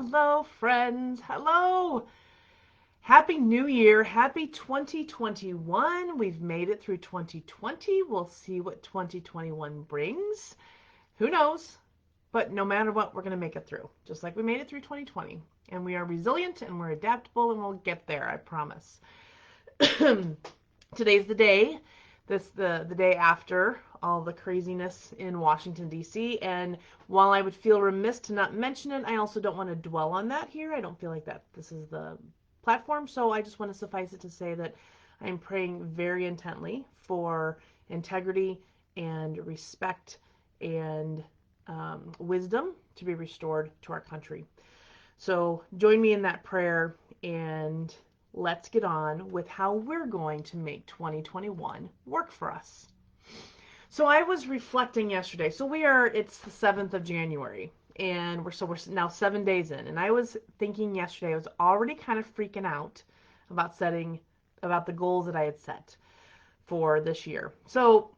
Hello, friends. Hello. Happy New Year. Happy 2021. We've made it through 2020. We'll see what 2021 brings. Who knows? But no matter what, we're going to make it through, just like we made it through 2020. And we are resilient and we're adaptable and we'll get there, I promise. Today's the day. The day after all the craziness in Washington D.C. And while I would feel remiss to not mention it, I also don't want to dwell on that here. I don't feel like that this is the platform, so I just want to suffice it to say that I'm praying very intently for integrity and respect and wisdom to be restored to our country. So join me in that prayer and let's get on with how we're going to make 2021 work for us. So I was reflecting yesterday. It's the 7th of January and we're now 7 days in. And I was thinking yesterday, I was already kind of freaking out about about the goals that I had set for this year. So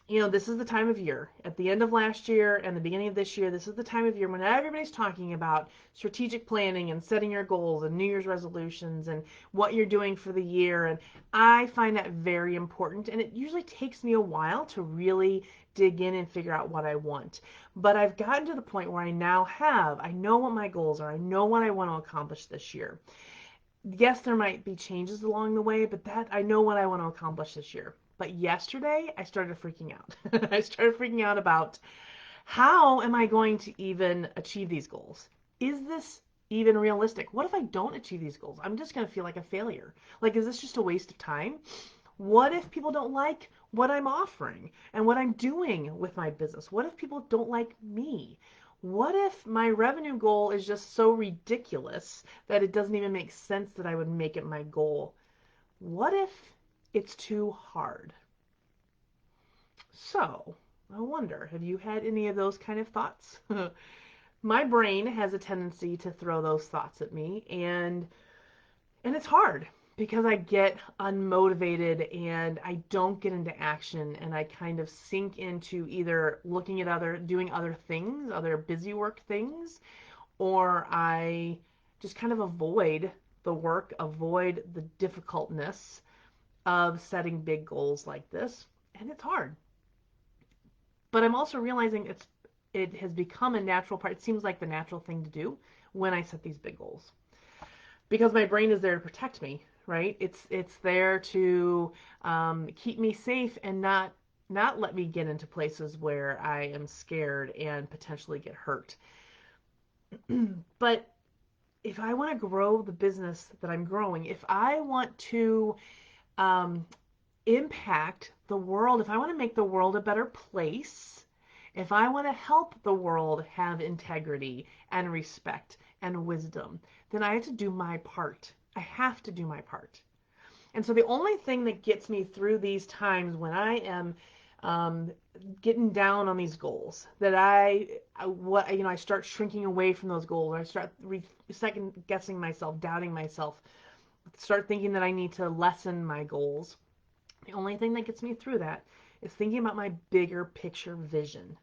this is the time of year. At the end of last year and the beginning of this year, this is the time of year when everybody's talking about strategic planning and setting your goals and New Year's resolutions and what you're doing for the year. And I find that very important. And it usually takes me a while to really dig in and figure out what I want. But I've gotten to the point where I know what my goals are. I know what I want to accomplish this year. Yes, there might be changes along the way, but I know what I want to accomplish this year. But yesterday, I started freaking out. I started freaking out about how am I going to even achieve these goals? Is this even realistic? What if I don't achieve these goals? I'm just going to feel like a failure. Like, is this just a waste of time? What if people don't like what I'm offering and what I'm doing with my business? What if people don't like me? What if my revenue goal is just so ridiculous that it doesn't even make sense that I would make it my goal? What if it's too hard? So, I wonder, have you had any of those kind of thoughts? My brain has a tendency to throw those thoughts at me, and it's hard because I get unmotivated and I don't get into action and I kind of sink into either looking at doing other things, other busy work things, or I just kind of avoid the work, avoid the difficultness of setting big goals like this. And it's hard. But I'm also realizing it has become a natural part. It seems like the natural thing to do when I set these big goals. Because my brain is there to protect me, right? It's there to keep me safe and not let me get into places where I am scared and potentially get hurt. But if I want to grow the business that I'm growing, if I want to um, impact the world, if I want to make the world a better place, if I want to help the world have integrity and respect and wisdom, then I have to do my part. I have to do my part. And so the only thing that gets me through these times when I am um, getting down on these goals, that I start shrinking away from those goals, or I start second guessing myself, doubting myself, start thinking that I need to lessen my goals. The only thing that gets me through that is thinking about my bigger picture vision.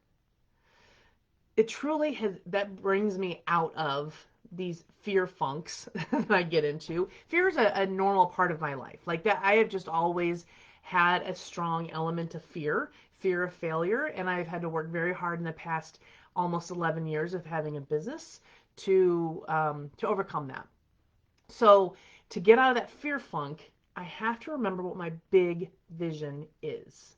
It truly that brings me out of these fear funks that I get into. Fear is a normal part of my life. Like that, I have just always had a strong element of fear of failure, and I've had to work very hard in the past almost 11 years of having a business to overcome that. So to get out of that fear funk, I have to remember what my big vision is.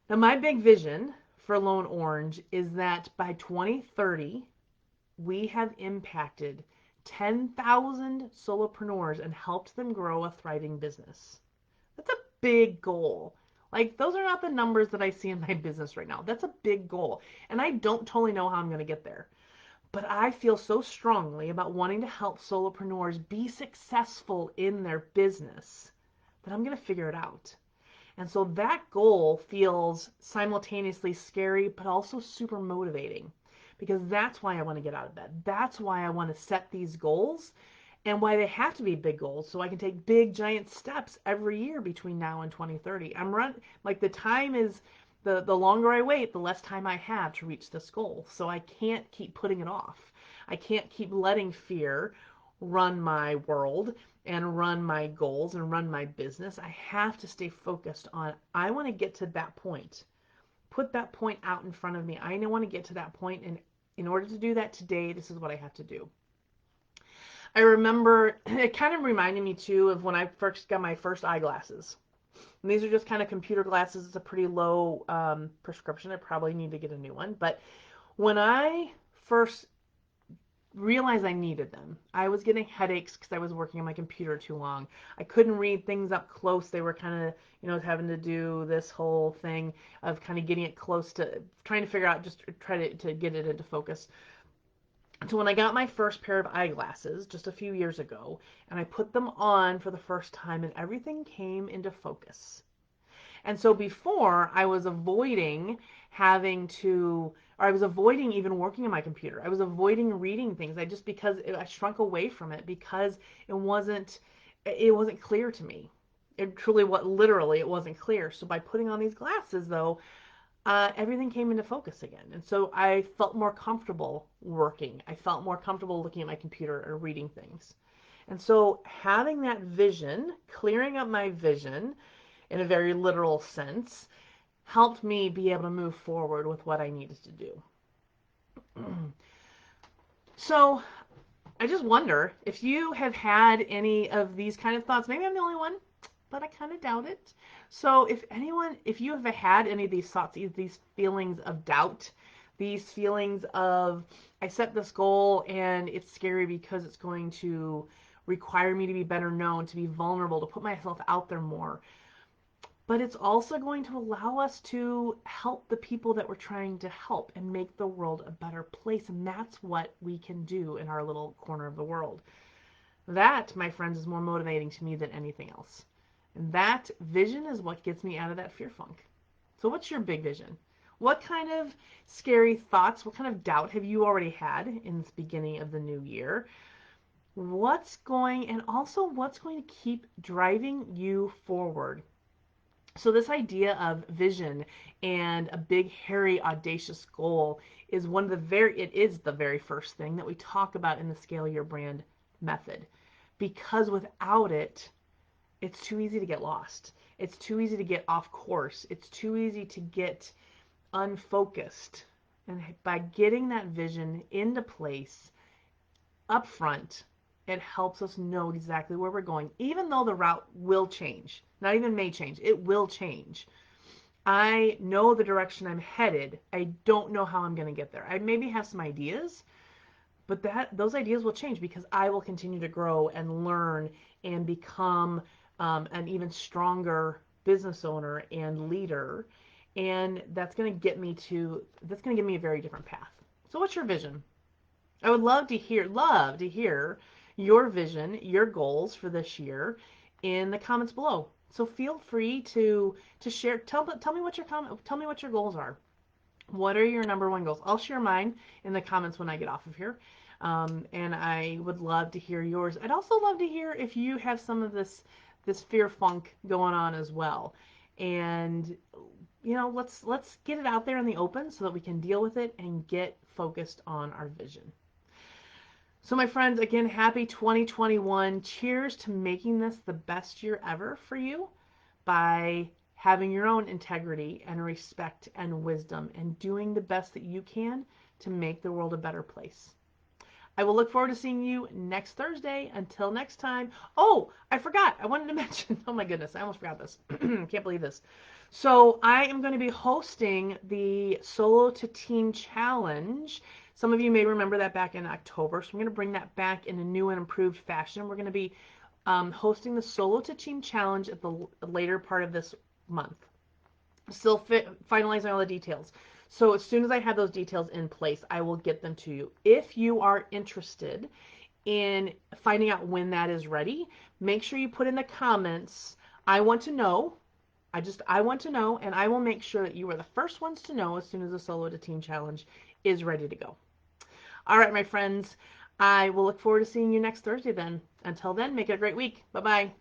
Now, my big vision for Lone Orange is that by 2030, we have impacted 10,000 solopreneurs and helped them grow a thriving business. That's a big goal. Like, those are not the numbers that I see in my business right now. That's a big goal. And I don't totally know how I'm going to get there. But I feel so strongly about wanting to help solopreneurs be successful in their business that I'm going to figure it out. And so that goal feels simultaneously scary, but also super motivating because that's why I want to get out of bed. That's why I want to set these goals and why they have to be big goals so I can take big, giant steps every year between now and 2030. Like the time is, the longer I wait, the less time I have to reach this goal. So I can't keep putting it off. I can't keep letting fear run my world and run my goals and run my business. I have to stay focused on, I want to get to that point. Put that point out in front of me. I want to get to that point, and in order to do that today, this is what I have to do. I remember it kind of reminded me too of when I first got my first eyeglasses. And these are just kind of computer glasses. It's a pretty low prescription. I probably need to get a new one. But when I first realized I needed them, I was getting headaches because I was working on my computer too long. I couldn't read things up close. They were kind of, having to do this whole thing of kind of getting it close to trying to figure out, just try to get it into focus. So when I got my first pair of eyeglasses just a few years ago, and I put them on for the first time, and everything came into focus. And so before, I was avoiding having to, or I was avoiding even working on my computer. I was avoiding reading things. I shrunk away from it because it wasn't clear to me. It truly, literally, it wasn't clear. So by putting on these glasses, though, everything came into focus again. And so I felt more comfortable working. I felt more comfortable looking at my computer or reading things. And so having that vision, clearing up my vision in a very literal sense, helped me be able to move forward with what I needed to do. So I just wonder if you have had any of these kind of thoughts. Maybe I'm the only one, but I kind of doubt it. So if you have had any of these thoughts, these feelings of doubt, these feelings of, I set this goal and it's scary because it's going to require me to be better known, to be vulnerable, to put myself out there more. But it's also going to allow us to help the people that we're trying to help and make the world a better place. And that's what we can do in our little corner of the world. That, my friends, is more motivating to me than anything else. And that vision is what gets me out of that fear funk. So what's your big vision? What kind of scary thoughts, what kind of doubt have you already had in this beginning of the new year? What's going to keep driving you forward? So this idea of vision and a big, hairy, audacious goal is it is the very first thing that we talk about in the Scale Your Brand method. Because without it, it's too easy to get lost. It's too easy to get off course. It's too easy to get unfocused. And by getting that vision into place up front, it helps us know exactly where we're going, even though the route will change. Not even may change, it will change. I know the direction I'm headed. I don't know how I'm going to get there. I maybe have some ideas, but those ideas will change because I will continue to grow and learn and become an even stronger business owner and leader. And that's going to give me a very different path. So what's your vision? I would love to hear your vision, your goals for this year in the comments below. So feel free to share. Tell me what your goals are. What are your number one goals? I'll share mine in the comments when I get off of here. And I would love to hear yours. I'd also love to hear if you have some of this fear funk going on as well. And let's get it out there in the open so that we can deal with it and get focused on our vision. So my friends, again, happy 2021. Cheers to making this the best year ever for you by having your own integrity and respect and wisdom and doing the best that you can to make the world a better place. I will look forward to seeing you next Thursday. Until next time. Oh, I forgot. I wanted to mention, oh my goodness, I almost forgot this. Can't believe this. So I am going to be hosting the Solo to Team Challenge. Some of you may remember that back in October. So I'm going to bring that back in a new and improved fashion. We're going to be hosting the Solo to Team Challenge at the later part of this month. Still finalizing all the details. So as soon as I have those details in place, I will get them to you. If you are interested in finding out when that is ready, make sure you put in the comments, I want to know. I want to know, and I will make sure that you are the first ones to know as soon as the Solo to Team Challenge is ready to go. All right, my friends, I will look forward to seeing you next Thursday then. Until then, make it a great week. Bye-bye.